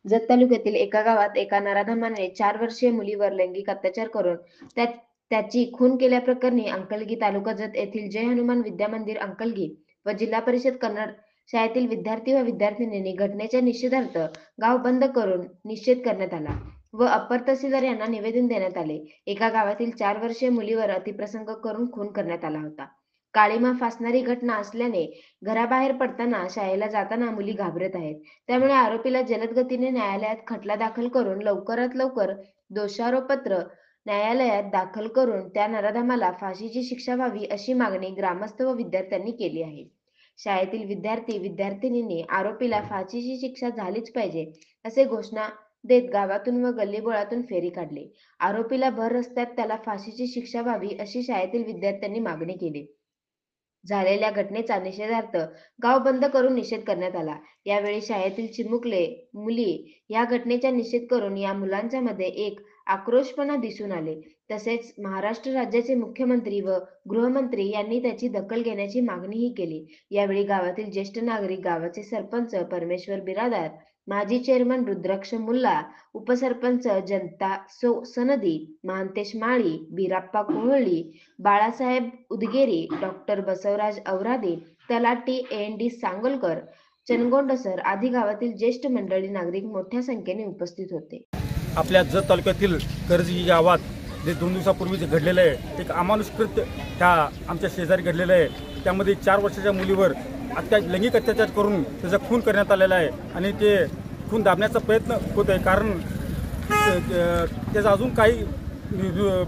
जत तालुक्यातील एका गावात एका नराधमाने 4 वर्षीय मुलीवर लैंगिक अत्याचार करून त्या त्याची खून केल्याप्रकरणी अंकलगी तालुका जत येथील जय हनुमान विद्या मंदिर अंकलगी व जिल्हा परिषद कन्नड शाळेतील विद्यार्थी व विद्यार्थिनींनी घटनेच्या निषेधार्थ गाव बंद करून निषेध करण्यात आला व अप्पर तहसीलदार यांना निवेदन देण्यात आले। एका गावातील 4 वर्षीय मुलीवर अतिप्रसंग करून खून करण्यात आला होता। काळीमा फासणारी घटना असल्याने घराबाहेर पडताना शाळेला जाताना मुली घाबरत आहेत। त्यामुळे आरोपीला जलद गतीने न्यायालयात खटला दाखल करून लवकरात लवकर दोषारोपपत्र न्यायालयात दाखल करून त्या नराधमाला फाशीची शिक्षा व्हावी अशी मागणी ग्रामस्थ व विद्यार्थ्यांनी केली आहे। शाळेतील विद्यार्थी विद्यार्थिनींनी आरोपीला फाशीची शिक्षा झालीच पाहिजे असे घोषणा देत गावातून व गल्लीबोळातून फेरी काढली। आरोपीला भर रस्त्यात त्याला फाशीची शिक्षा व्हावी अशी शाळेतील विद्यार्थ्यांनी मागणी केली। झालेल्या घटनेचा निषेधार्थ गाव बंद करून निषेध करण्यात आला। यावेळी शाळेतील चिमुकले मुली या घटनेचा निषेध करून या मुलांच्या मध्ये एक आक्रोशपणा दिसून आले। तसेच महाराष्ट्र राज्याचे मुख्यमंत्री व गृहमंत्री यांनी त्याची दखल घेण्याची मागणीही केली। यावेळी गावातील ज्येष्ठ नागरिक, गावाचे सरपंच परमेश्वर बिरादार, माजी चेअरमन रुद्राक्ष मुल्ला, उपसरपंच जनता सनदी, महांतेश माळी, बिराप्पा कोहळी, बाळासाहेब उदगेरी, डॉक्टर बसवराज औरादे, तलाठी AND सांगोलकर, चनगोंड सर आदी गावातील ज्येष्ठ मंडळी नागरिक मोठ्या संख्येने उपस्थित होते। आपल्या जत तालुक्यातील कर्जी गावात जे 2 दिवसापूर्वी घडलेलं आहे एक अमानुष कृत्य ह्या आमच्या शेजारी घडलेलं आहे। त्यामध्ये 4 वर्षाच्या मुलीवर लैंगिक अत्याचार करून त्याचा खून करण्यात आलेला आहे आणि ते खून दाबण्याचा प्रयत्न होत आहे, कारण त्याचा अजून काही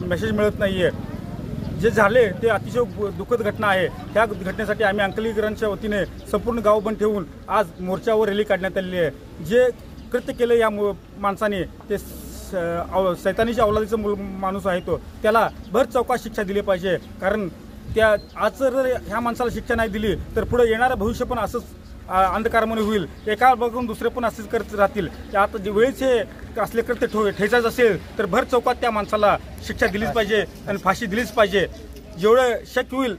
मेसेज मिळत नाही आहे। जे झाले ते अतिशय दुःखद घटना आहे। त्या घटनेसाठी आम्ही अंकलीकरांच्या वतीने संपूर्ण गाव बंद ठेवून आज मोर्चावर रॅली काढण्यात आलेली आहे। जे कृत्य केलं या माणसाने ते सैतानीच्या अवलादीचा माणूस आहे तो, त्याला भर चौकात शिक्षा दिली पाहिजे, कारण त्या आज जर ह्या माणसाला शिक्षा नाही दिली तर पुढे येणारं भविष्य पण असंच अंधकारमय होईल। एका बघून दुसरे पण असेच करत राहतील। आता जे वेळेचे असले कृत्य ठेचायचं असेल तर भर चौकात त्या माणसाला शिक्षा दिलीच पाहिजे आणि फाशी दिलीच पाहिजे। जेवढं शक्य होईल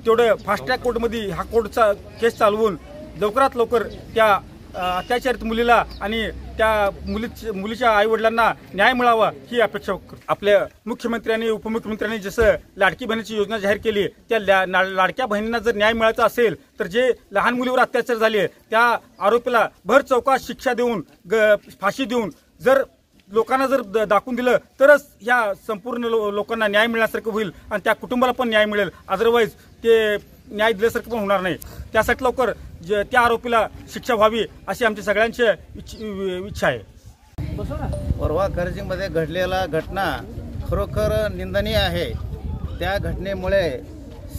तेवढं फास्ट ट्रॅक कोर्टमध्ये हा कोर्टचा केस चालवून लवकरात लवकर त्या अत्याचारित मुलीला आणि त्या मुलीच्या आईवडिलांना न्याय मिळावा ही अपेक्षा करतो। आपल्या मुख्यमंत्र्यांनी उपमुख्यमंत्र्यांनी जसं लाडकी बहिणीची योजना जाहीर केली, त्या लाडक्या बहिणींना जर न्याय मिळायचा असेल तर जे लहान मुलीवर अत्याचार झाले त्या आरोपीला भर चौकात शिक्षा देऊन फाशी देऊन जर लोकांना जर दाखवून दिलं तरच या संपूर्ण लोकांना न्याय मिळण्यासारखं होईल आणि त्या कुटुंबाला पण न्याय मिळेल। अदरवाईज ते न्याय दिल्यासारखं पण होणार नाही। त्यासाठी लवकर त्या आरोपीला शिक्षा व्हावी अशी आमची सगळ्यांची इच्छा आहे। परवा कर्जीमध्ये घडलेला घटना खरोखर निंदनीय आहे। त्या घटनेमुळे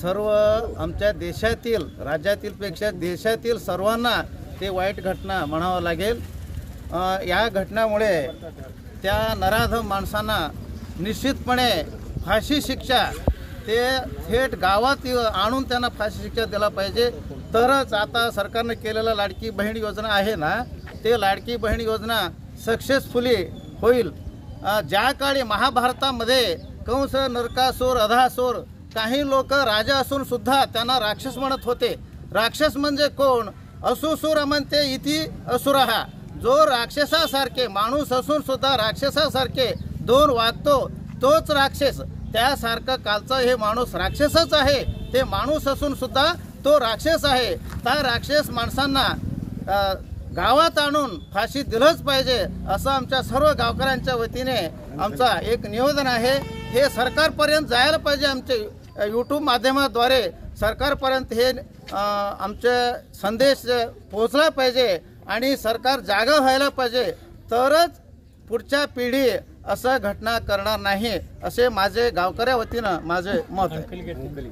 सर्व आमच्या देशातील, राज्यातील पेक्षा देशातील सर्वांना ते वाईट घटना म्हणावं लागेल। या घटनेमुळे त्या नराधम माणसांना निश्चितपणे फाशी शिक्षा ते थेट गावात आणून त्यांना फाशी शिक्षा दिला पाहिजे, तरच आता सरकारने केलेला लाडकी बहीण योजना आहे ना, ते लाडकी बहीण योजना सक्सेसफुली होईल। ज्या काळी महाभारतामध्ये कंस, नरकासूर, अधासूर काही लोक राजा असून सुद्धा त्यांना राक्षस म्हणत होते। राक्षस म्हणजे कोण? असुसूर म्हणते इति असुरहा, जो राक्षसासारखे माणूस असून सुद्धा राक्षसासारखे दोन वागतो तोच राक्षस। त्यासारखं कालचा हे माणूस राक्षसच आहे, ते माणूस असून सुद्धा तो राक्षस आहे। त्या राक्षस माणसांना गावात आणून फाशी दिलंच पाहिजे असं आमच्या सर्व गावकऱ्यांच्या वतीने आमचा एक निवेदन आहे। हे सरकारपर्यंत जायला पाहिजे, आमचे YouTube माध्यमाद्वारे सरकारपर्यंत हे आमचे संदेश पोहोचला पाहिजे आणि सरकार जागा व्हायला पाहिजे, तरच पुढच्या पिढी असं घटना करणार नाही असे माझे गावकऱ्या वतीनं माझे मत आहे।